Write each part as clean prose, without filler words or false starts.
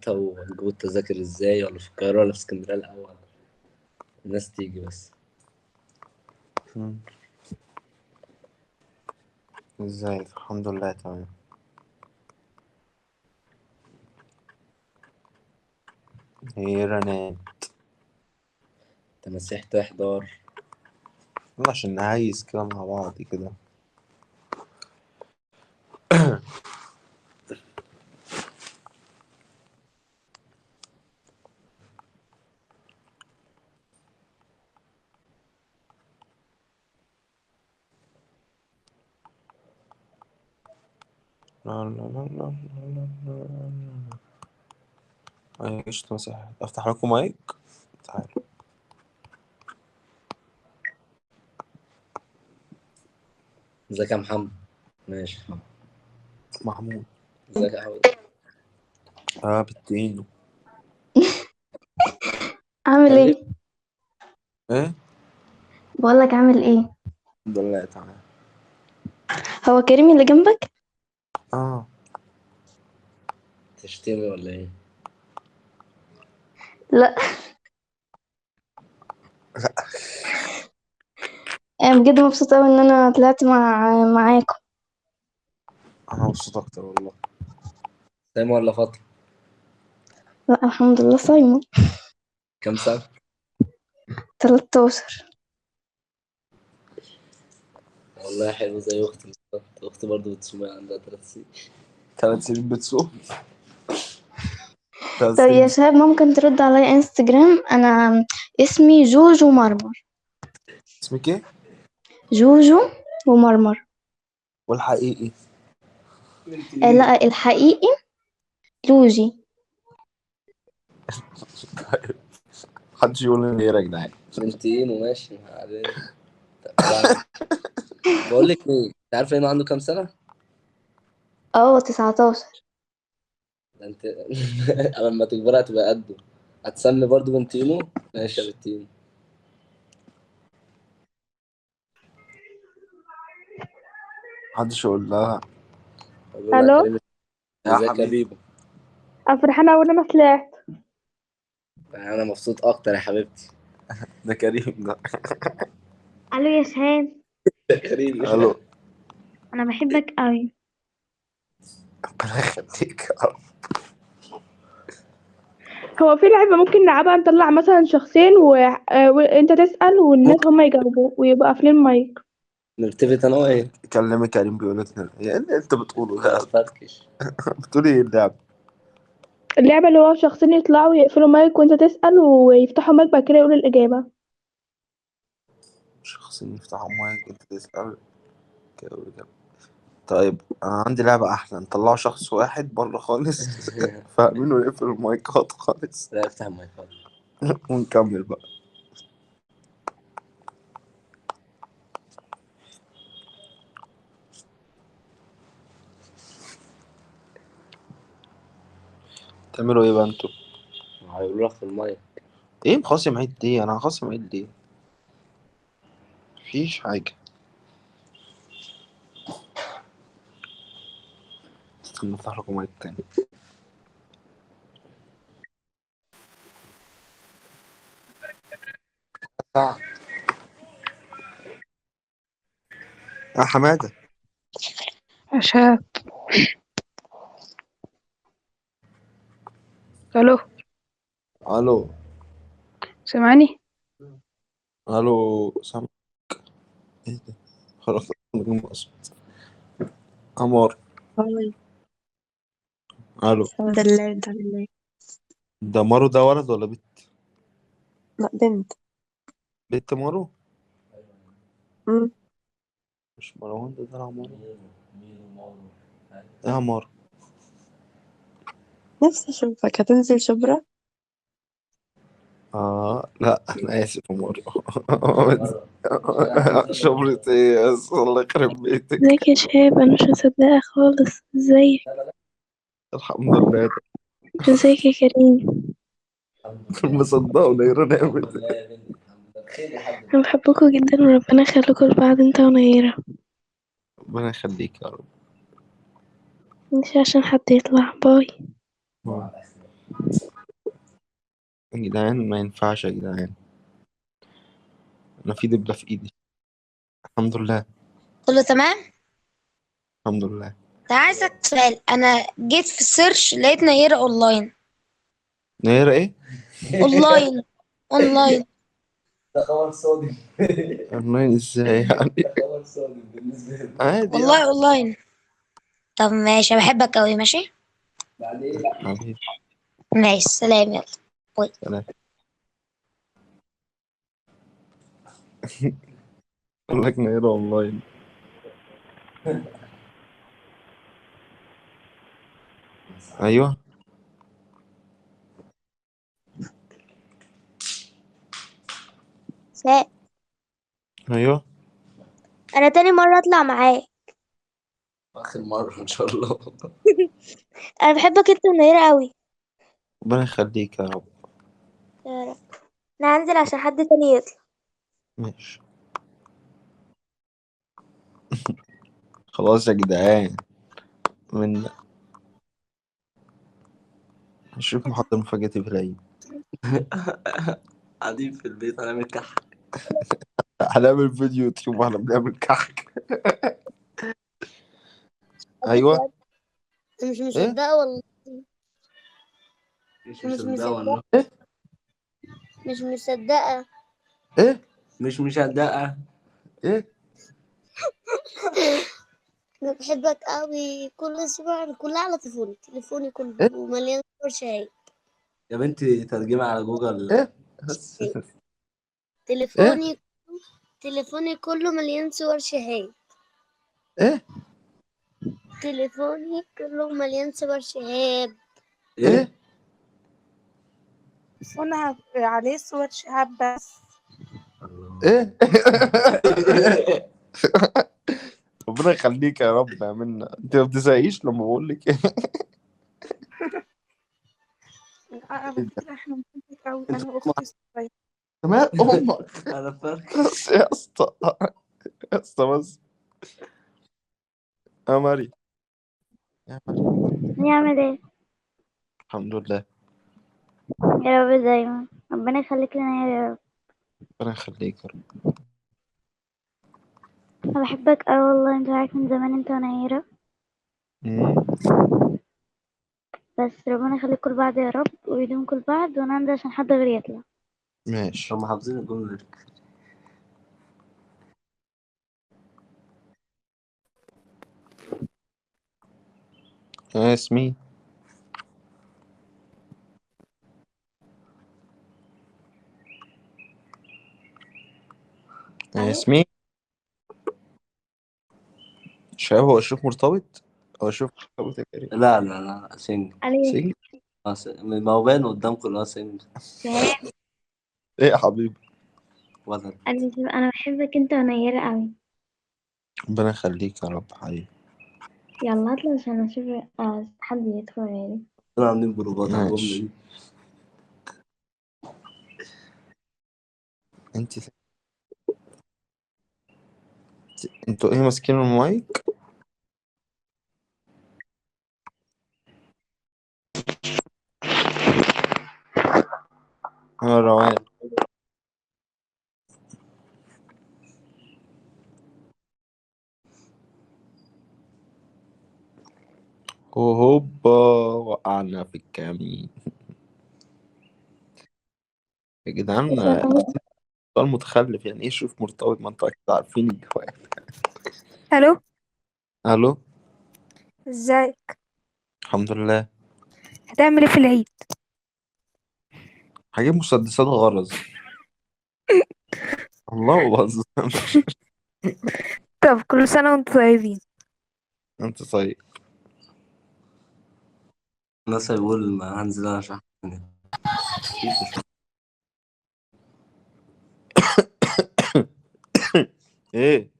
ساعتها وهنجيبوا التذاكر ازاي، ولا في القاهرة ولا في اسكندرية الأول؟ الناس تيجي بس. مم. ازيك؟ الحمد لله تمام. ايه رنان؟ تماسيح تحضر. عشان نعيس كده مع بعض كده. لا لا لا لا لا لا لا. ايه قشطة مساحة، افتح لكم مايك. تعالوا. ازيك يا محمد؟ ماشي. محمود. ازيك يا حود؟ اه بتينو. عامل كلم. ايه؟ ايه؟ بقولك عامل ايه؟ الحمد لله تمام. هو كريم اللي جنبك؟ اه. تشتمي ولا ايه؟ لا. انا بجد مبسوطة اوي ان انا طلعت معاكم. انا مبسوط اكتر والله. سامي ولا فاطمة؟ لا الحمد لله صايمة. كام سنة؟ 13. والله حلو زي أختي بالظبط، أختي برضه بتصوم عندها 3 سنين. 3 سنين بتصوم؟ طب 3 سنين. يا شباب ممكن ترد عليا انستجرام؟ انا اسمي جوجو مرمر. اسمك ايه؟ جوجو ومرمر. والحقيقي؟ لا الحقيقي لوجي. محدش يقول لي غيرك يا جدعان. بنتين وماشي عليه. طبعا. بقول لك ايه، انت عارف انه عنده كام سنة؟ 19. ده انت لما تكبر هتبقى قده. هتسمي برضه بنتينو؟ ماشي يا بنتينو. محدش يقول لها. بقول لك الو، كريم. يا ازيك يا حبيبي. بيبو؟ فرحانه اول ما طلعت. انا مبسوط اكتر يا حبيبتي. ده كريم ده. الو يا شهاب، يا كريم. الو. انا بحبك قوي. ربنا يخليك يا رب. هو في لعبه ممكن نلعبها، نطلع مثلا شخصين وانت تسأل والناس هما يجاوبوا ويبقى قافلين مايك. نرتبط انا وايه؟ كلمي كريم بيقول لك ايه اللي انت بتقوله ده؟ فركش. بتقولي ايه اللعب؟ اللعبه اللي هو شخصين يطلعوا يقفلوا مايك وانت تسأل ويفتحوا مايك بعد كده يقولوا الإجابة. شخصين يفتحوا مايك انت تسأل كده وكده. طيب انا عندي لعبة احلى، نطلعوا شخص واحد بره خالص فاهمين ونقفل المايكات خالص لا افتح المايك. ونكمل بقى. تعملوا ايه بقى انتوا؟ هيقولوا لك في المايك. ايه مخاصم عيد ليه؟ انا هخاصم عيد ليه؟ مفيش حاجة. استنى افتح لكم مايك تاني. يا حمادة. شهاب، الو، الو. سامعني؟ الو سامع. ايه ده؟ خلاص من غير ما أقصد. عمار. هاي. الو. الحمد لله، انت عامل ايه؟ ده مارو ده ولد ولا بنت؟ لا بنت. بنت مارو؟ مم. مش مروان ده طلع مارو؟ ايه يا مارو؟ نفسي اشوفك، هتنزل شبرا؟ لا انا اسف يا مارو. شبرة ايه بس، الله يخرب بيتك. ازيك يا شهاب؟ انا مش مصدقه خالص. ازيك؟ الحمد لله. ازيك يا كريم؟ مصدقه نيرة نعمت. انا بحبكوا جدا وربنا يخليكوا لبعض انت ونيرة. ربنا يخليك يا رب. مش عشان حد يطلع. باي. يا جدعان ما ينفعش يا جدعان، انا في دبلة في ايدي. الحمد لله. كله تمام. الحمد لله. ده عايزك سؤال، انا جيت في السيرش لقيت نيرة اونلاين. نيرة ايه؟ اونلاين اونلاين. ده خبر صادم. اونلاين ازاي يعني؟ ده خبر صادم بالنسبة لي. عادي والله يعني. اونلاين. طب ماشي، أنا بحبك قوي. ماشي بعدين حبيبي. ماشي، سلام، يلا باي. سلام. اقول لك نيرة اونلاين. ايوه. ايوه. انا تاني مرة اطلع معاك. آخر مرة إن شاء الله. انا بحبك انت ونيرة قوي. ربنا يخليك يا رب. يا رب. انا هنزل عشان حد تاني يطلع. ماشي. خلاص يا جدعان، من هشوف محضر مفاجأتي في العيد. قاعدين في البيت هنعمل كحك. هنعمل فيديو يوتيوب واحنا بنعمل كحك. ايوه. أنا مش ايه مصدقة والله. مش مش مصدقة مصدقة. والله. مش مصدقة. ايه مش مصدقة. ايه انا بحبك قوي. كل اسبوع كلها على تليفوني كله ايه ومليان صور شهايد. يا بنتي ترجمة على جوجل. ايه بس. ايه تليفوني تليفوني كله مليان صور شهايد. ايه تليفوني كله مليان صور شهاد. ايه ايه تليفونها عليه صور شهاب بس. ايه ربنا يخليك يا رب يا منا، انت ما بتزهقيش لما بقول لك ايه. أنا بجد احنا بنحبك قوي انت انا واختي الصغيرة. تمام امك. انا فاكر. بس يا اسطى، يا اسطى بس. يا مريم، يا مريم. نعمل ايه؟ الحمد لله. يا رب دايما، ربنا يخليك لنا يا رب. ربنا يخليك يا رب. انا بحبك اوي والله، انت عارف من زمان انت ونيرة. مم. بس ربنا يخليكوا لبعض يا رب ويدومكوا لبعض، وانا عندي عشان حد غير يطلع. ماشي. هم حافظين الجملة دي. اسمي اسمي شباب. هو اشوف مرتبط او اشوف مرتبط يا كريم؟ لا لا لا، سنج. عليك. سيجي. ما هو باين قدامكم اللي هو سنج. ايه يا حبيبي؟ ولد. انا بحبك انت ونيرة اوي. ربنا يخليك يا رب حبيبي. يلا اطلع عشان اشوف حد يدخل غيري. كنا عاملين بروفات على الجملة ماشي. دي. انتوا ايه ماسكين المايك؟ يا روان. هوبا، وقعنا في الكمين يا جدعان. سؤال متخلف، يعني ايه شوف مرتبط؟ ما انتوا اكيد عارفين الجواب. الو، الو. ازيك؟ الحمد لله. هتعمل ايه في العيد؟ هجيب مسدسات غرز. الله ما بهزرش. طب كل سنة وانتم طيبين. انت طيب. الناس هيقول ما هنزل انا شحن. اكيد مش. ايه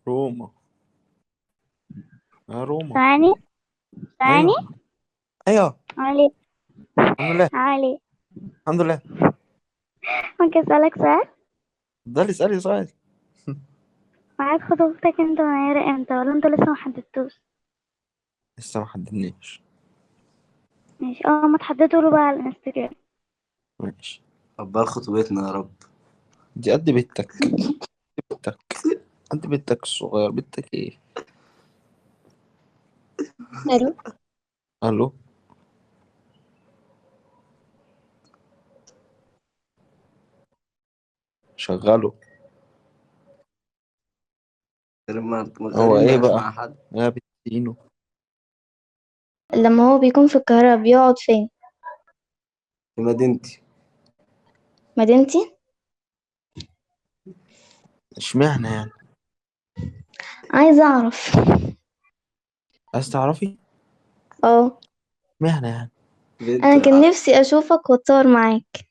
روما؟ يا روما. ثاني ثاني. ايوه ايوه. علي الحمد لله. علي. الحمد لله. ممكن اسألك سؤال؟ ده اللي اسألي سؤال. معاك خطوبتك انت ونيرة امتى، ولا انتوا لسه محددتوش؟ لسه ما حددناش. ماشي. ما تحددوا له بقى على الانستجرام. ماشي. عقبال خطوبتنا يا رب. دي قد بنتك. بنتك قد بنتك الصغير. بنتك ايه؟ الو. الو. شغله. هو غريب ايه ما بقى؟ مع حد. يا بنتينو. لما هو بيكون في القاهرة بيقعد فين؟ في مدينتي. مدينتي. اشمعنى يعني؟ عايزة اعرف. عايز تعرفي؟ اه. اشمعنى يعني؟ بنت انا كان نفسي اشوفك واتصور معاك.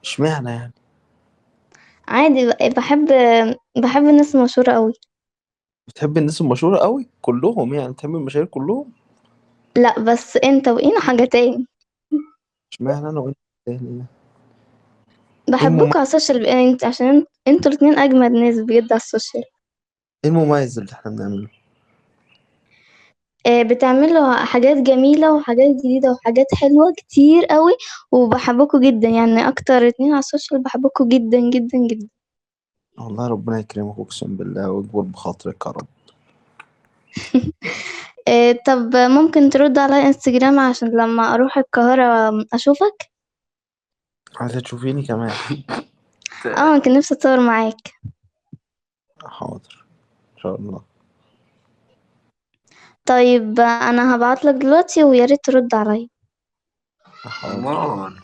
اشمعنى يعني؟ عادي بحب الناس المشهورة قوي. بتحب الناس المشهورة قوي كلهم يعني؟ بتحب المشاهير كلهم؟ لا بس انت وانا حاجة تاني. اشمعنى انا وانت تاني؟ ايه بحبكوا على السوشيال عشان انتوا الاتنين اجمد ناس بجد على السوشيال. ايه المميز اللي احنا بنعمله؟ بتعملوا حاجات جميلة وحاجات جديدة وحاجات حلوة كتير قوي. وبحبكوا جدا، يعني اكتر اتنين على السوشيال بحبكوا جدا جدا جدا. والله ربنا يكرمك اقسم بالله ويكبر بخاطرك يا رب. طب ممكن ترد على انستجرام عشان لما اروح القاهرة اشوفك. عايزة تشوفيني كمان؟ كان نفسي اتصور معاك. حاضر ان شاء الله. طيب انا هبعتلك دلوقتي ويا ريت ترد عليا. حاضر. عمار.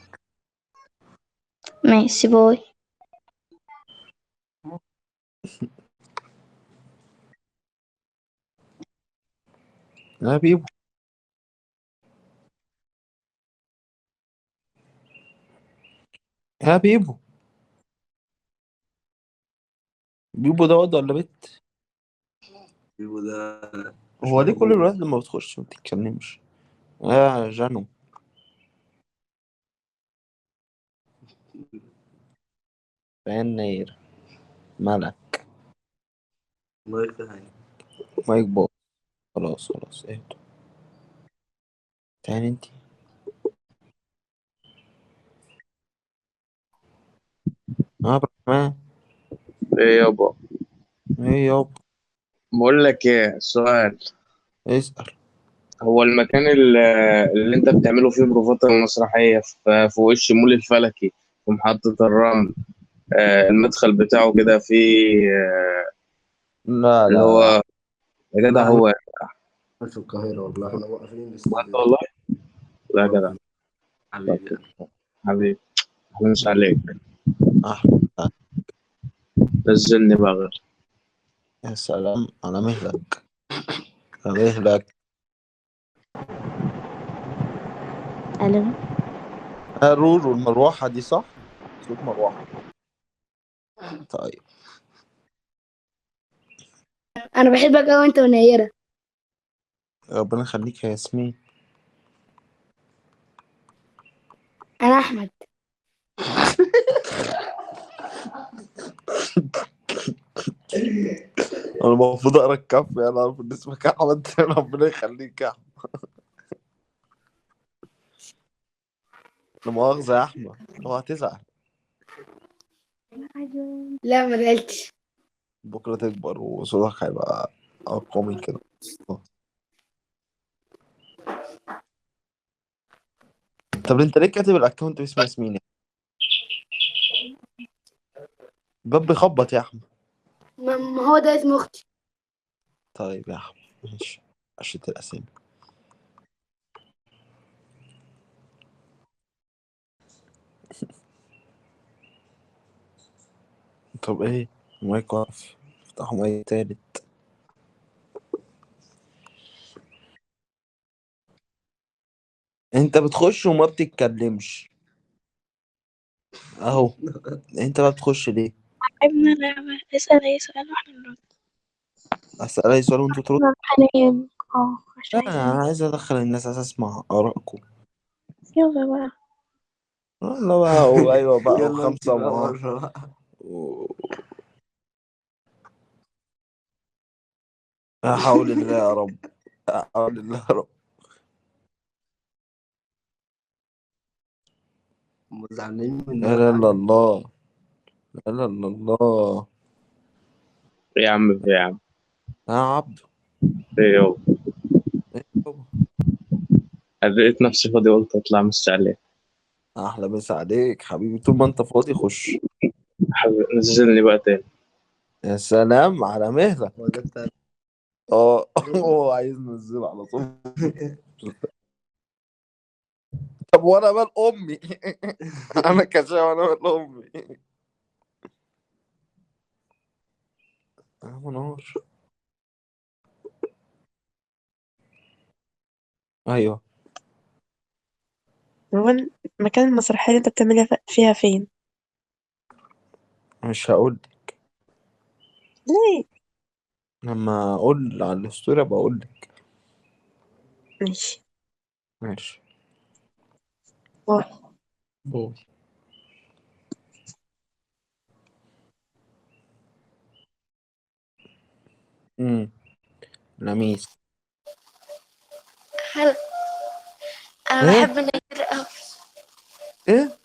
ماشي، باي. يا بيبو. يا بيبو. بيبو ده واد ولا بنت؟ بيبو ده مش هو ليه كل موجود. الولاد لما بتخش ما بتتكلمش؟ يا جانو. فنير. ملك. الله يفتح. مايك بوس. خلاص خلاص اهدوا. تاني انتي. عبد الرحمن. ايه يابا؟ ايه يابا؟ بقول لك ايه، سؤال. اسأل. هو المكان اللي انت بتعمله فيه بروفات المسرحية في وش مول الفلكي في محطة الرمل، المدخل بتاعه كده فيه لا اللي لا لا. هو، يا جدع لا احنا هو في القاهرة والله احنا واقفين انت الاستوديو. والله؟ لا يا جدع. والله طب حبيبي يعني. حبيبي، مش عليك. أحلى. نزلني بقى غير. يا سلام على مهلك. على مهلك. الو. رورو المروحة دي صح؟ صوت مروحة. طيب. انا بحبك قوي انت ونيرة. ربنا يخليك يا ياسمين. انا احمد. أنا المفروض أقرا الكف يعني أعرف إن اسمك أحمد. ربنا يخليك يا أحمد. لا مؤاخذة يا أحمد لو هتزعل. لا ما زعلتش. بكرة تكبر وصوتك هيبقى أرقامي كده. طب أنت ليه كاتب الأكونت باسم ياسمين يعني؟ الباب بيخبط يا أحمد. ما هو ده اسم اختي. طيب يا أحمد ماشي. عشت الأسامي. طب إيه؟ مايك واقف. افتحوا مايك تالت. أنت بتخش وما بتتكلمش أهو. أنت بقى بتخش ليه؟ ابن لعبة، اسأل أي سؤال واحنا نرد. أسأل أي سؤال وأنتوا تردوا؟ أنا هنام. عشان لا عايزة أنا أنام. عايز أدخل الناس عايز أسمع آرائكم. يلا بقى. لا بقى وأيوه بقى يلا انت وخمسة بقى ومعاه بره. لا حول الله يا رب. لا حول الله يا رب. هم زعلانين لا مننا لا حاجة. لا الله، لا لا لا الله. إيه يا عم في يا عم؟ يا عبد إيه يابا؟ إيه يابا؟ أنا لقيت نفسي فاضي قلت أطلع مش عليه. احلى مسا عليك حبيبي، طول ما انت فاضي خش. حبيبي نزلني بقى تاني. يا سلام على مهلك. هو ده بتاع اه هو عايز ننزله على طول. طب وانا مال امي؟ انا كشاف وانا مال امي. يا منور. ايوه. هو مكان المسرحية اللي انت بتعملها فيها فين؟ مش هقول ليه؟ لما اقول على الاسطوره بقول لك. ماشي. ماشي. باي. باي. لميس. هلا. انا ايه بحب نيرة قوي. ايه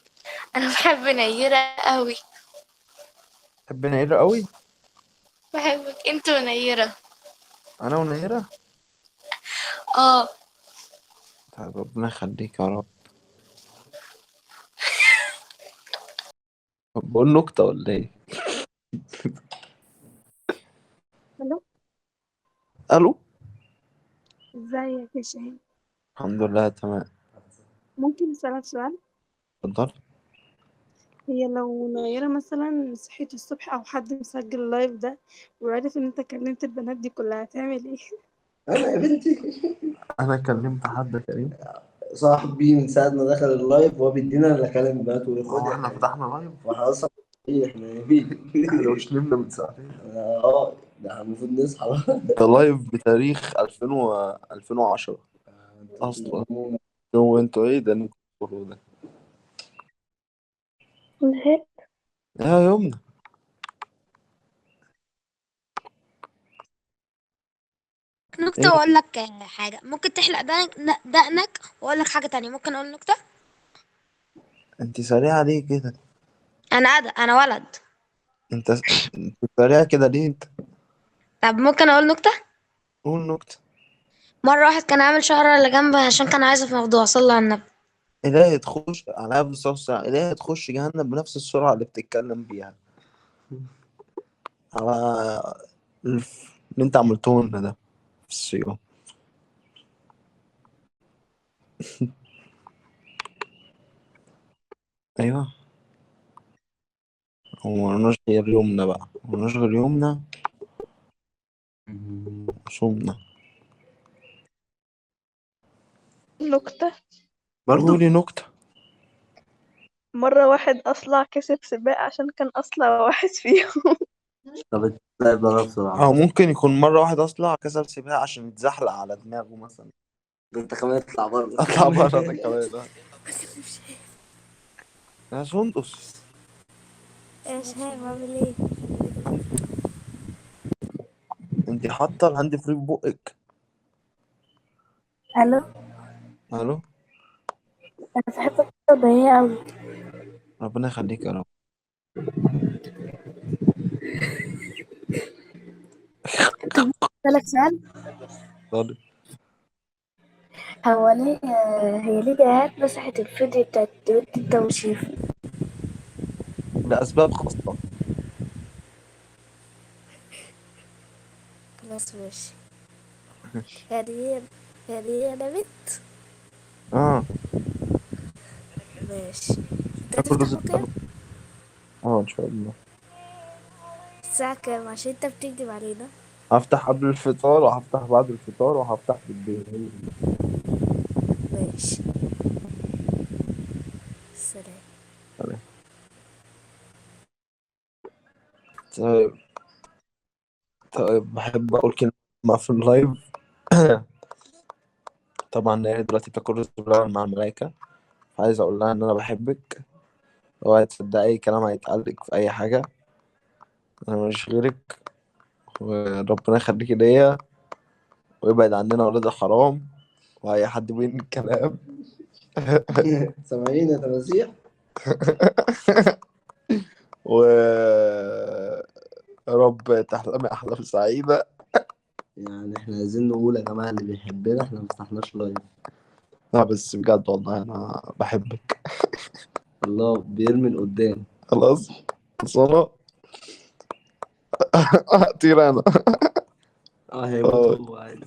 انا بحب نيرة قوي. تحب نيرة قوي؟ بحبك انت ونيرة. انا ونيرة. اه. طيب ربنا يخليك يا رب. طب بقول نكتة ولا ايه؟ الو، الو. ازيك يا شاهين؟ الحمد لله تمام. ممكن اسالك سؤال؟ اتفضل. هي لو نيرة مثلا صحيت الصبح او حد مسجل اللايف ده وعرف ان انت كلمت البنات دي كلها هتعمل ايه؟ انا يا بنتي انا كلمت حد كريم؟ صاحبي من ساعة ما دخل اللايف وهو بيدينا الكلام بنات هو وياخدها احنا يعني. فتحنا لايف؟ واحنا اصلا ايه احنا نايمين. احنا مش نمنا من ساعتين. اه ده احنا المفروض نصحى بقى. ده لايف بتاريخ 2000 2010 اصلا. هو انتوا ايه ده اللي انتوا بتقولوه ده؟ زهقت. يا يومنا. نكتة ايه وأقول لك حاجة. ممكن تحلق دقنك وأقول لك حاجة تانية. ممكن أقول نكتة؟ انت سريعة ليه كده؟ أنا ولد. انت سريعة كده ليه انت؟ طب ممكن أقول نكتة؟ قول نكتة. مرة واحد كان عامل شهرة اللي جنبه عشان كان عايزه في موضوع صلى على النبي. إلهي تخش على قبل الصلاة والسلام، إلهي تخش جهنم بنفس السرعة اللي بتتكلم بيها على اللي انت عملته لنا ده في الصيام. ايوه. وملناش غير يومنا بقى، ملناش غير يومنا وصومنا. نكتة. برضو قولي نكتة. مرة واحد أصلع كسب سباق عشان كان أصلع واحد فيهم. طب ازاي بقى بسرعة؟ أو ممكن يكون مرة واحد أصلع كسر سباق عشان يتزحلق على دماغه مثلا. ده انت كمان اطلع بره. أطلع بره أنا كمان ده. يا سندس. يا شهاب عامل ايه؟ انت حاطة الهاند فري في بقك. الو. ألو. انا بحب الضيقة قوي. ربنا يخليك يا رب. طب اسالك سؤال. طالب. هو ليه هي ليه جهات مسحت الفيديو بتاعت بنت التوشيف؟ لأسباب خاصة. خلاص ماشي. يعني انا بنت. اه. ماشي. انت تاكل هتفتح رز بكام؟ اه ان شاء الله. الساعة كام عشان انت بتكدب علينا؟ هفتح قبل الفطار وهفتح بعد الفطار وهفتح بالليل. ماشي. سلام. طيب. طيب بحب أقول كلمة في اللايف. طبعا هي دلوقتي بتاكل رز بلبن مع الملايكة، عايز أقول لها إن أنا بحبك، اوعي تصدق أي كلام هيتقالك في أي حاجة. أنا مش غيرك، وربنا يخليكي ليا ويبعد عننا ولاد الحرام وأي حد بين الكلام. سامعين يا تماسيح؟ و يا رب تحلمي أحلام سعيدة. يعني احنا عايزين نقول يا جماعة اللي بيحبنا احنا ما فتحناش لايف. لا بس بجد والله أنا بحبك. الله بيرمي لقدام. خلاص خلصانة. هطير أنا. هيموت هو عادي.